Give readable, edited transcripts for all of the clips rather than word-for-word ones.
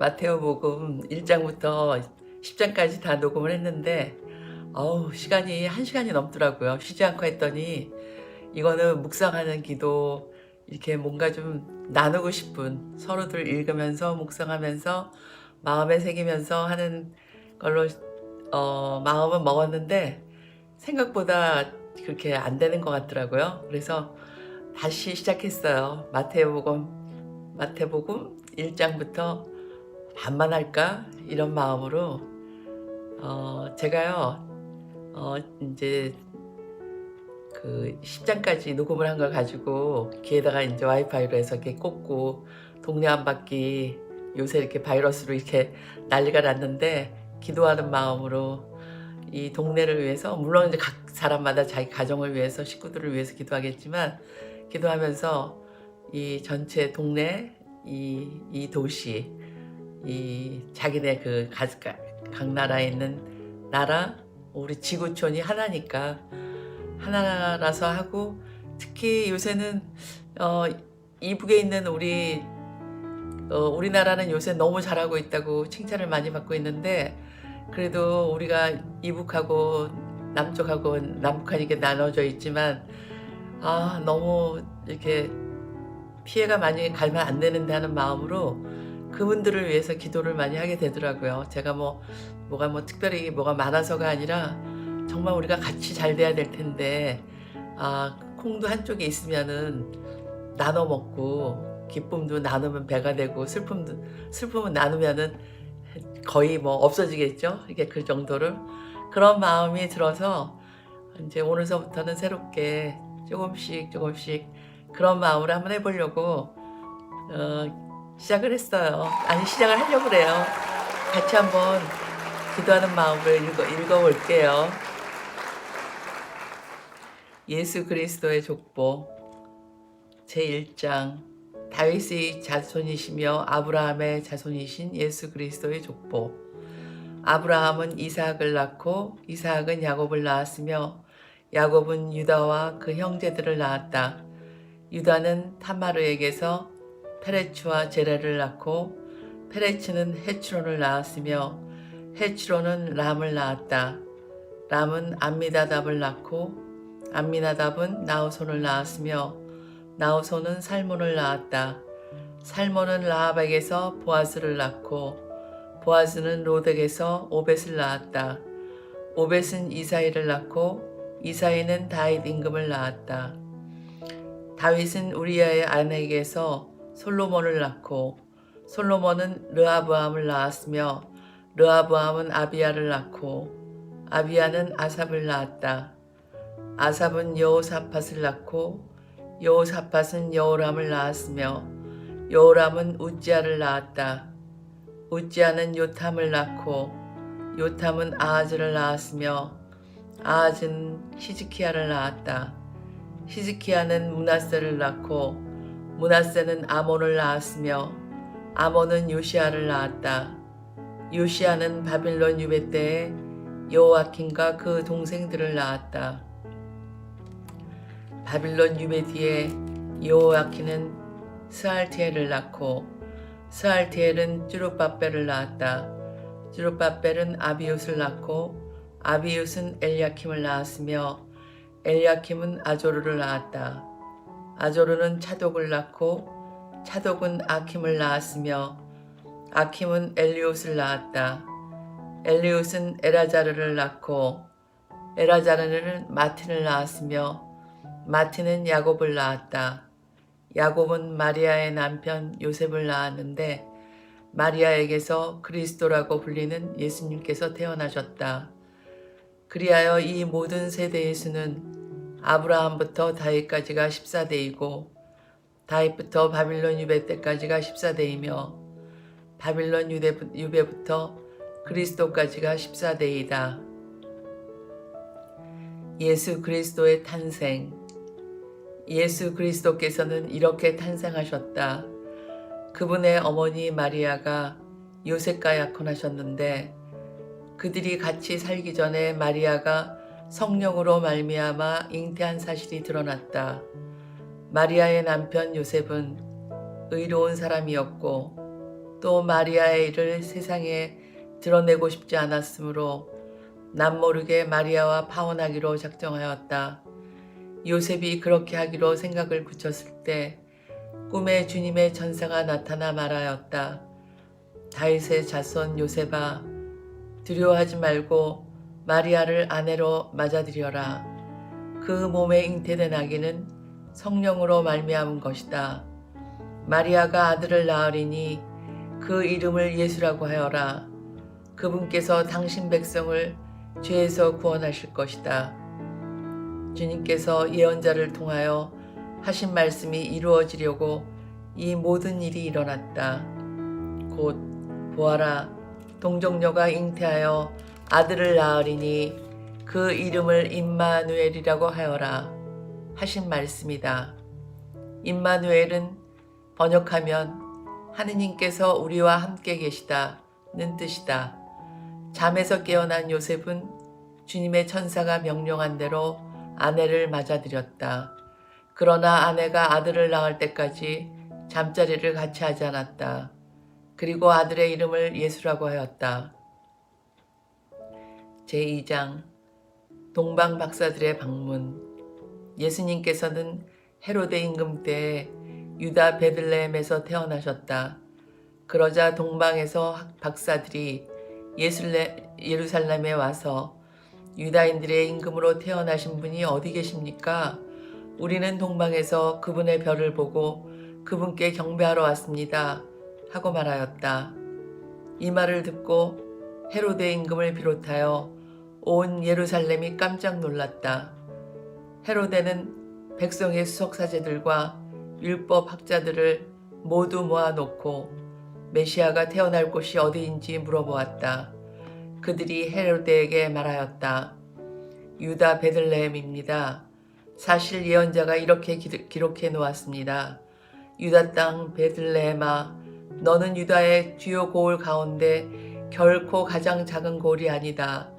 마테오복음 1장부터 10장까지 다 녹음을 했는데 시간이 1시간이 넘더라고요. 쉬지 않고 했더니 이거는 묵상하는 기도, 이렇게 뭔가 좀 나누고 싶은, 서로들 읽으면서 묵상하면서 마음에 새기면서 하는 걸로 마음은 먹었는데 생각보다 그렇게 안 되는 것 같더라고요. 그래서 다시 시작했어요. 마태복음 1장부터 반만 할까? 이런 마음으로 제가요 이제 그 10장까지 녹음을 한 걸 가지고 귀에다가 이제 와이파이로 해서 이렇게 꽂고 동네 한 바퀴, 요새 이렇게 바이러스로 이렇게 난리가 났는데 기도하는 마음으로 이 동네를 위해서, 물론 이제 각 사람마다 자기 가정을 위해서, 식구들을 위해서 기도하겠지만, 기도하면서 이 전체 동네, 이 도시, 이 자기네 각 나라에 있는 나라, 우리 지구촌이 하나니까 하나라서 하고, 특히 요새는 이북에 있는 우리나라는 요새 너무 잘하고 있다고 칭찬을 많이 받고 있는데, 그래도 우리가 이북하고 남쪽하고 남북한이 이렇게 나눠져 있지만 너무 이렇게 피해가 많이 가면 안 되는데 하는 마음으로 그분들을 위해서 기도를 많이 하게 되더라고요. 제가 뭐가 특별히 뭐가 많아서가 아니라 정말 우리가 같이 잘 돼야 될 텐데, 콩도 한쪽에 있으면은 나눠 먹고, 기쁨도 나누면 배가 되고, 슬픔은 나누면은 거의 없어지겠죠. 이게 그 정도를, 그런 마음이 들어서 이제 오늘서부터는 새롭게 조금씩 그런 마음으로 한번 해보려고 시작을 했어요. 시작을 하려고 그래요. 같이 한번 기도하는 마음으로 읽어볼게요. 예수 그리스도의 족보 제1장. 다윗의 자손이시며 아브라함의 자손이신 예수 그리스도의 족보. 아브라함은 이삭을 낳고 이삭은 야곱을 낳았으며 야곱은 유다와 그 형제들을 낳았다. 유다는 타마르에게서 페레츠와 제레를 낳고 페레츠는 헤츠론을 낳았으며 헤츠론은 람을 낳았다. 람은 암미나답을 낳고 암미나답은 나우손을 낳았으며 나우손은 살몬을 낳았다. 살몬은 라합에게서 보아스를 낳고 보아스는 롯에게서 오벳을 낳았다. 오벳은 이사이를 낳고 이사이는 다윗 임금을 낳았다. 다윗은 우리아의 아내에게서 솔로몬을 낳고 솔로몬은 르하브암을 낳았으며 르하브암은 아비야를 낳고 아비야는 아삽을 낳았다. 아삽은 여호사밧을 낳고 여호사밧은 여호람을 낳았으며 여호람은 우지야를 낳았다. 우지야는 요탐을 낳고 요탐은 아하즈를 낳았으며 아하즈는 히즈키야를 낳았다. 히즈키야는 므낫세를 낳고 므낫세는 아몬을 낳았으며 아몬은 요시야를 낳았다. 요시야는 바빌론 유배 때에 여호아킨과 그 동생들을 낳았다. 바빌론 유배 뒤에 여호아킨은 스알티엘을 낳고 스알티엘은 쭈룹바벨을 낳았다. 쭈룹바벨은 아비웃을 낳고 아비웃은 엘야킴을 낳았으며 엘야킴은 아조르를 낳았다. 아조르는 차독을 낳고 차독은 아킴을 낳았으며 아킴은 엘리웃을 낳았다. 엘리웃은 에라자르를 낳고 에라자르는 마틴을 낳았으며 마틴은 야곱을 낳았다. 야곱은 마리아의 남편 요셉을 낳았는데 마리아에게서 그리스도라고 불리는 예수님께서 태어나셨다. 그리하여 이 모든 세대의 수는 아브라함부터 다윗까지가 14대이고 다윗부터 바빌론 유배 때까지가 14대이며 바빌론 유배부터 그리스도까지가 14대이다. 예수 그리스도의 탄생. 예수 그리스도께서는 이렇게 탄생하셨다. 그분의 어머니 마리아가 요셉과 약혼하셨는데 그들이 같이 살기 전에 마리아가 성령으로 말미암아 잉태한 사실이 드러났다. 마리아의 남편 요셉은 의로운 사람이었고 또 마리아의 일을 세상에 드러내고 싶지 않았으므로 남모르게 마리아와 파혼하기로 작정하였다. 요셉이 그렇게 하기로 생각을 굳혔을 때 꿈에 주님의 천사가 나타나 말하였다. 다윗의 자손 요셉아, 두려워하지 말고 마리아를 아내로 맞아들여라. 그 몸에 잉태된 아기는 성령으로 말미암은 것이다. 마리아가 아들을 낳으리니 그 이름을 예수라고 하여라. 그분께서 당신 백성을 죄에서 구원하실 것이다. 주님께서 예언자를 통하여 하신 말씀이 이루어지려고 이 모든 일이 일어났다. 곧 보아라, 동정녀가 잉태하여 아들을 낳으리니 그 이름을 임마누엘이라고 하여라 하신 말씀이다. 임마누엘은 번역하면 하느님께서 우리와 함께 계시다는 뜻이다. 잠에서 깨어난 요셉은 주님의 천사가 명령한 대로 아내를 맞아들였다. 그러나 아내가 아들을 낳을 때까지 잠자리를 같이 하지 않았다. 그리고 아들의 이름을 예수라고 하였다. 제2장 동방 박사들의 방문. 예수님께서는 헤로데 임금 때에 유다 베들레헴에서 태어나셨다. 그러자 동방에서 박사들이 예루살렘에 와서 유다인들의 임금으로 태어나신 분이 어디 계십니까? 우리는 동방에서 그분의 별을 보고 그분께 경배하러 왔습니다. 하고 말하였다. 이 말을 듣고 헤로데 임금을 비롯하여 온 예루살렘이 깜짝 놀랐다. 헤로데는 백성의 수석사제들과 율법 학자들을 모두 모아놓고 메시아가 태어날 곳이 어디인지 물어보았다. 그들이 헤로데에게 말하였다. 유다 베들레헴입니다. 사실 예언자가 이렇게 기록해 놓았습니다. 유다 땅 베들레헴아, 너는 유다의 주요 고을 가운데 결코 가장 작은 고을이 아니다.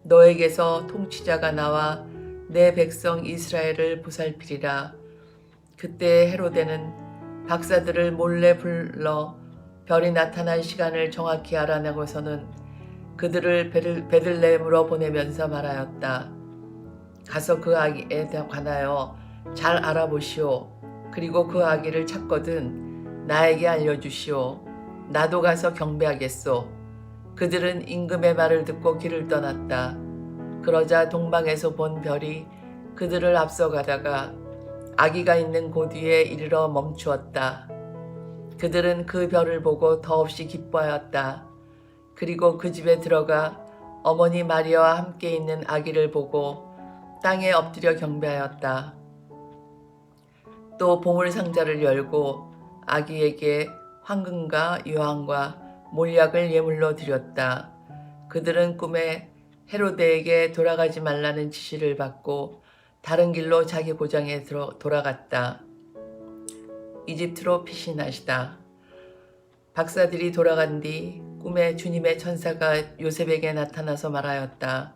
너에게서 통치자가 나와 내 백성 이스라엘을 보살피리라. 그때 헤로데는 박사들을 몰래 불러 별이 나타난 시간을 정확히 알아내고서는 그들을 베들레헴으로 보내면서 말하였다. 가서 그 아기에 관하여 잘 알아보시오. 그리고 그 아기를 찾거든 나에게 알려주시오. 나도 가서 경배하겠소. 그들은 임금의 말을 듣고 길을 떠났다. 그러자 동방에서 본 별이 그들을 앞서가다가 아기가 있는 곳 위에 이르러 멈추었다. 그들은 그 별을 보고 더없이 기뻐하였다. 그리고 그 집에 들어가 어머니 마리아와 함께 있는 아기를 보고 땅에 엎드려 경배하였다. 또 보물 상자를 열고 아기에게 황금과 유황과 몰약을 예물로 드렸다. 그들은 꿈에 헤로데에게 돌아가지 말라는 지시를 받고 다른 길로 자기 고장에 돌아갔다. 이집트로 피신하시다. 박사들이 돌아간 뒤 꿈에 주님의 천사가 요셉에게 나타나서 말하였다.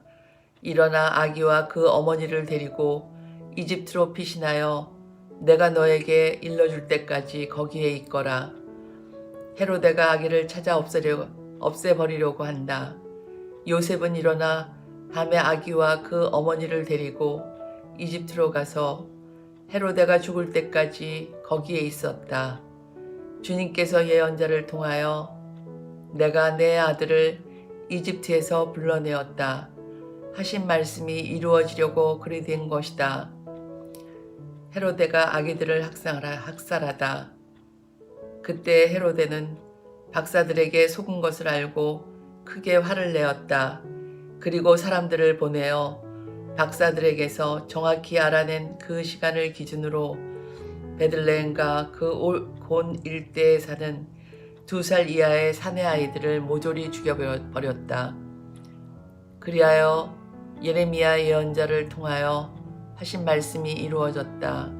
일어나 아기와 그 어머니를 데리고 이집트로 피신하여 내가 너에게 일러줄 때까지 거기에 있거라. 헤로데가 아기를 찾아 없애버리려고 한다. 요셉은 일어나 밤에 아기와 그 어머니를 데리고 이집트로 가서 헤로데가 죽을 때까지 거기에 있었다. 주님께서 예언자를 통하여 내가 내 아들을 이집트에서 불러내었다 하신 말씀이 이루어지려고 그리 된 것이다. 헤로데가 아기들을 학살하다. 그때 헤로데는 박사들에게 속은 것을 알고 크게 화를 내었다. 그리고 사람들을 보내어 박사들에게서 정확히 알아낸 그 시간을 기준으로 베들레헴과 그 곤 일대에 사는 2살 이하의 사내 아이들을 모조리 죽여버렸다. 그리하여 예레미야 예언자를 통하여 하신 말씀이 이루어졌다.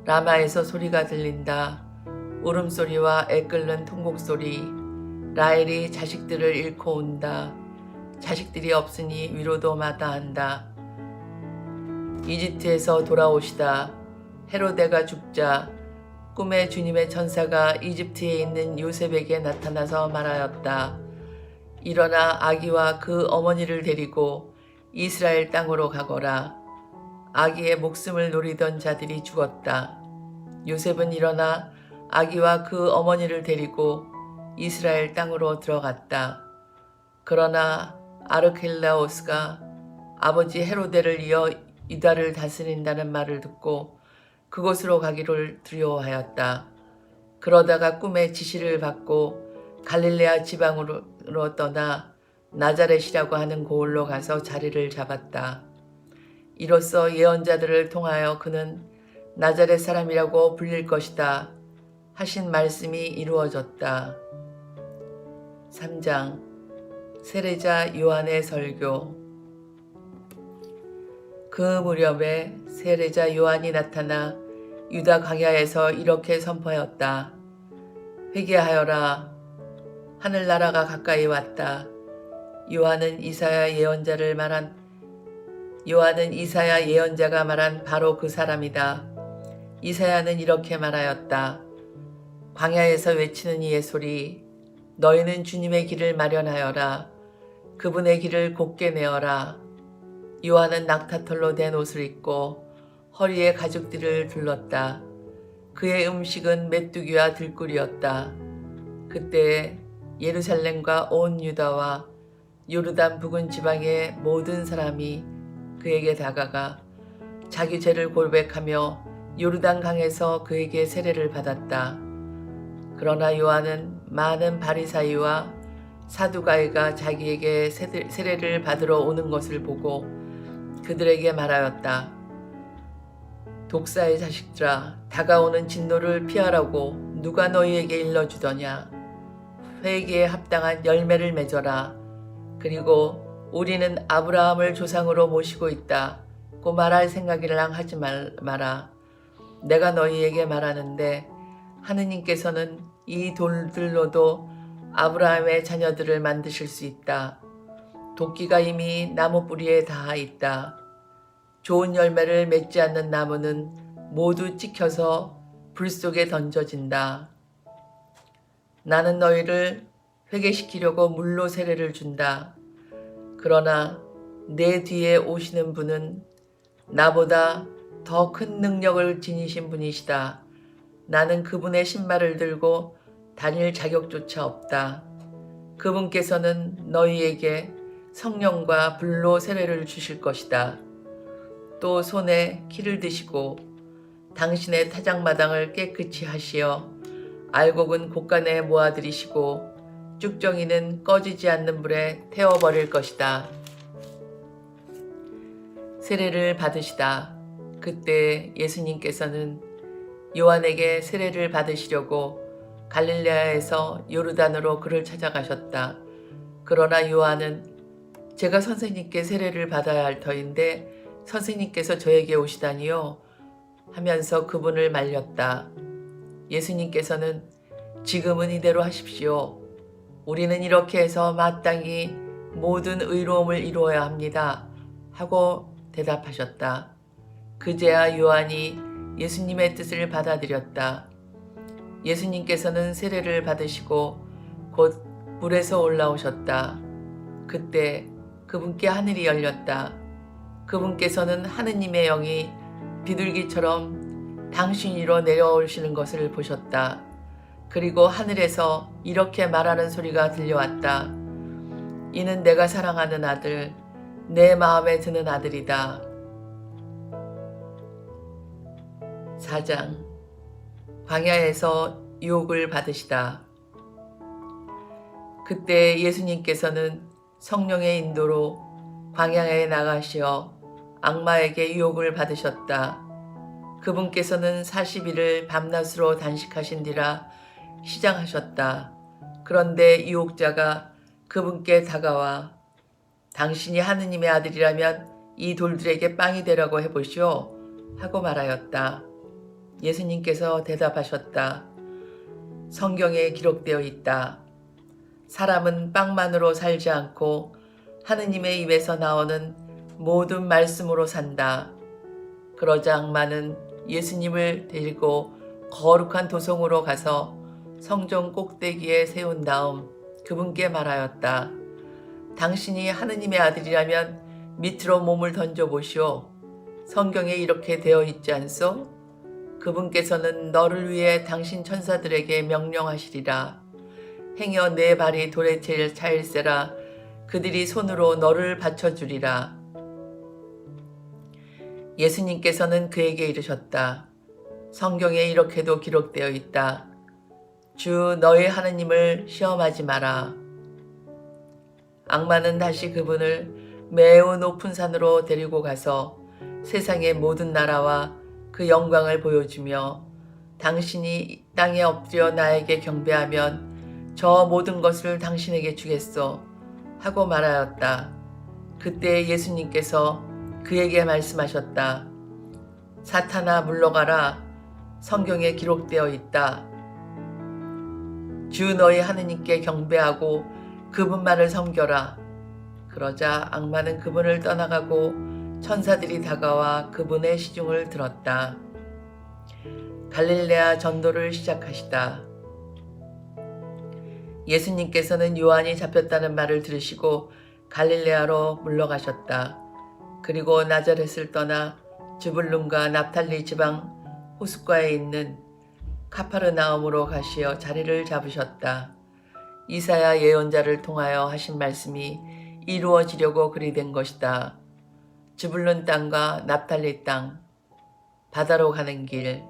라마에서 소리가 들린다. 울음소리와 애끓는 통곡소리. 라헬이 자식들을 잃고 온다. 자식들이 없으니 위로도 마다한다. 이집트에서 돌아오시다. 헤로데가 죽자 꿈에 주님의 천사가 이집트에 있는 요셉에게 나타나서 말하였다. 일어나 아기와 그 어머니를 데리고 이스라엘 땅으로 가거라. 아기의 목숨을 노리던 자들이 죽었다. 요셉은 일어나 아기와 그 어머니를 데리고 이스라엘 땅으로 들어갔다. 그러나 아르켈라오스가 아버지 헤로데를 이어 유다를 다스린다는 말을 듣고 그곳으로 가기를 두려워하였다. 그러다가 꿈에 지시를 받고 갈릴레아 지방으로 떠나 나자렛이라고 하는 고을로 가서 자리를 잡았다. 이로써 예언자들을 통하여 그는 나자렛 사람이라고 불릴 것이다 하신 말씀이 이루어졌다. 3장 세례자 요한의 설교. 그 무렵에 세례자 요한이 나타나 유다 광야에서 이렇게 선포하였다. 회개하여라. 하늘나라가 가까이 왔다. 요한은 이사야 예언자가 말한 바로 그 사람이다. 이사야는 이렇게 말하였다. 광야에서 외치는 이의 소리, 너희는 주님의 길을 마련하여라. 그분의 길을 곧게 내어라. 요한은 낙타털로 된 옷을 입고 허리에 가죽띠를 둘렀다. 그의 음식은 메뚜기와 들꿀이었다. 그때 예루살렘과 온 유다와 요르단 부근 지방의 모든 사람이 그에게 다가가 자기 죄를 고백하며 요르단 강에서 그에게 세례를 받았다. 그러나 요한은 많은 바리사이와 사두가이가 자기에게 세례를 받으러 오는 것을 보고 그들에게 말하였다. 독사의 자식들아, 다가오는 진노를 피하라고 누가 너희에게 일러주더냐. 회개에 합당한 열매를 맺어라. 그리고 우리는 아브라함을 조상으로 모시고 있다고 말할 생각이랑 하지 마라. 내가 너희에게 말하는데 하느님께서는 이 돌들로도 아브라함의 자녀들을 만드실 수 있다. 도끼가 이미 나무 뿌리에 닿아 있다. 좋은 열매를 맺지 않는 나무는 모두 찍혀서 불 속에 던져진다. 나는 너희를 회개시키려고 물로 세례를 준다. 그러나 내 뒤에 오시는 분은 나보다 더 큰 능력을 지니신 분이시다. 나는 그분의 신발을 들고 다닐 자격조차 없다. 그분께서는 너희에게 성령과 불로 세례를 주실 것이다. 또 손에 키를 드시고 당신의 타작마당을 깨끗이 하시어 알곡은 곳간에 모아들이시고 쭉정이는 꺼지지 않는 불에 태워버릴 것이다. 세례를 받으시다. 그때 예수님께서는 요한에게 세례를 받으시려고 갈릴레아에서 요르단으로 그를 찾아가셨다. 그러나 요한은 제가 선생님께 세례를 받아야 할 터인데 선생님께서 저에게 오시다니요 하면서 그분을 말렸다. 예수님께서는 지금은 이대로 하십시오. 우리는 이렇게 해서 마땅히 모든 의로움을 이루어야 합니다. 하고 대답하셨다. 그제야 요한이 예수님의 뜻을 받아들였다. 예수님께서는 세례를 받으시고 곧 물에서 올라오셨다. 그때 그분께 하늘이 열렸다. 그분께서는 하느님의 영이 비둘기처럼 당신 위로 내려오시는 것을 보셨다. 그리고 하늘에서 이렇게 말하는 소리가 들려왔다. 이는 내가 사랑하는 아들, 내 마음에 드는 아들이다. 4장 광야에서 유혹을 받으시다. 그때 예수님께서는 성령의 인도로 광야에 나가시어 악마에게 유혹을 받으셨다. 그분께서는 40일을 밤낮으로 단식하신 뒤라 시장하셨다. 그런데 유혹자가 그분께 다가와 당신이 하느님의 아들이라면 이 돌들에게 빵이 되라고 해보시오 하고 말하였다. 예수님께서 대답하셨다. 성경에 기록되어 있다. 사람은 빵만으로 살지 않고 하느님의 입에서 나오는 모든 말씀으로 산다. 그러자 악마는 예수님을 데리고 거룩한 도성으로 가서 성전 꼭대기에 세운 다음 그분께 말하였다. 당신이 하느님의 아들이라면 밑으로 몸을 던져보시오. 성경에 이렇게 되어 있지 않소? 그분께서는 너를 위해 당신 천사들에게 명령하시리라. 행여 내 발이 돌에 차일세라. 그들이 손으로 너를 받쳐주리라. 예수님께서는 그에게 이르셨다. 성경에 이렇게도 기록되어 있다. 주 너의 하느님을 시험하지 마라. 악마는 다시 그분을 매우 높은 산으로 데리고 가서 세상의 모든 나라와 그 영광을 보여주며 당신이 땅에 엎드려 나에게 경배하면 저 모든 것을 당신에게 주겠소 하고 말하였다. 그때 예수님께서 그에게 말씀하셨다. 사탄아 물러가라. 성경에 기록되어 있다. 주 너희 하느님께 경배하고 그분만을 섬겨라. 그러자 악마는 그분을 떠나가고 천사들이 다가와 그분의 시중을 들었다. 갈릴레아 전도를 시작하시다. 예수님께서는 요한이 잡혔다는 말을 들으시고 갈릴레아로 물러가셨다. 그리고 나자렛을 떠나 주불룬과 납탈리 지방 호숫가에 있는 카파르나움으로 가시어 자리를 잡으셨다. 이사야 예언자를 통하여 하신 말씀이 이루어지려고 그리 된 것이다. 주불룬 땅과 납탈리 땅, 바다로 가는 길,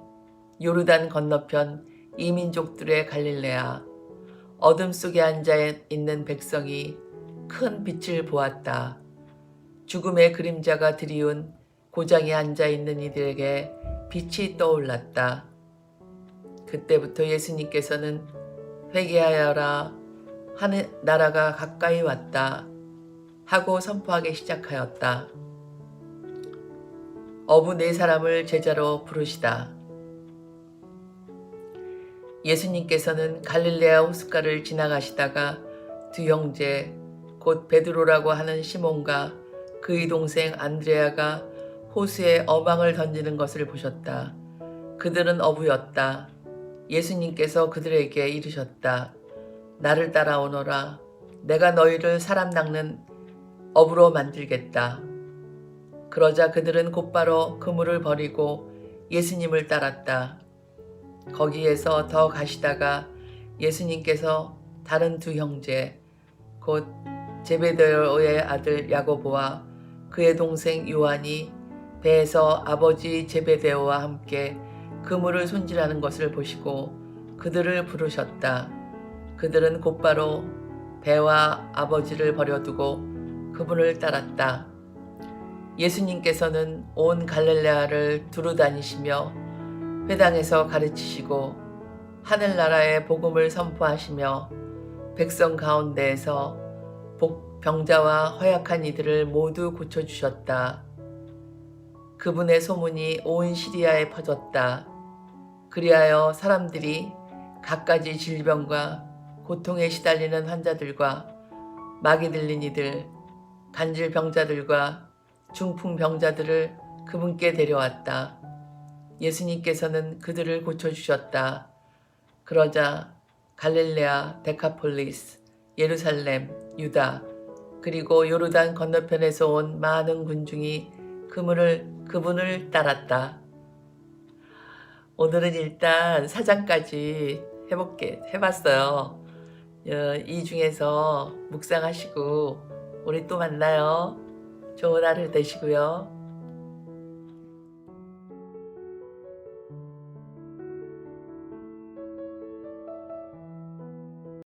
요르단 건너편 이민족들의 갈릴레아, 어둠 속에 앉아 있는 백성이 큰 빛을 보았다. 죽음의 그림자가 드리운 고장에 앉아 있는 이들에게 빛이 떠올랐다. 그때부터 예수님께서는 회개하여라, 하늘 나라가 가까이 왔다 하고 선포하기 시작하였다. 어부 4사람을 제자로 부르시다. 예수님께서는 갈릴레아 호숫가를 지나가시다가 두 형제 곧 베드로라고 하는 시몬과 그의 동생 안드레아가 호수에 어망을 던지는 것을 보셨다. 그들은 어부였다. 예수님께서 그들에게 이르셨다. 나를 따라오너라. 내가 너희를 사람 낚는 어부로 만들겠다. 그러자 그들은 곧바로 그물을 버리고 예수님을 따랐다. 거기에서 더 가시다가 예수님께서 다른 두 형제 곧 제베데오의 아들 야고보와 그의 동생 요한이 배에서 아버지 제베데오와 함께 그물을 손질하는 것을 보시고 그들을 부르셨다. 그들은 곧바로 배와 아버지를 버려두고 그분을 따랐다. 예수님께서는 온 갈릴레아를 두루 다니시며 회당에서 가르치시고 하늘나라의 복음을 선포하시며 백성 가운데에서 병자와 허약한 이들을 모두 고쳐주셨다. 그분의 소문이 온 시리아에 퍼졌다. 그리하여 사람들이 갖가지 질병과 고통에 시달리는 환자들과 마귀 들린 이들, 간질병자들과 중풍병자들을 그분께 데려왔다. 예수님께서는 그들을 고쳐주셨다. 그러자 갈릴레아, 데카폴리스, 예루살렘, 유다, 그리고 요르단 건너편에서 온 많은 군중이 그분을 따랐다. 오늘은 일단 4장까지 해봤어요. 이 중에서 묵상하시고 우리 또 만나요. 좋은 하루 되시고요.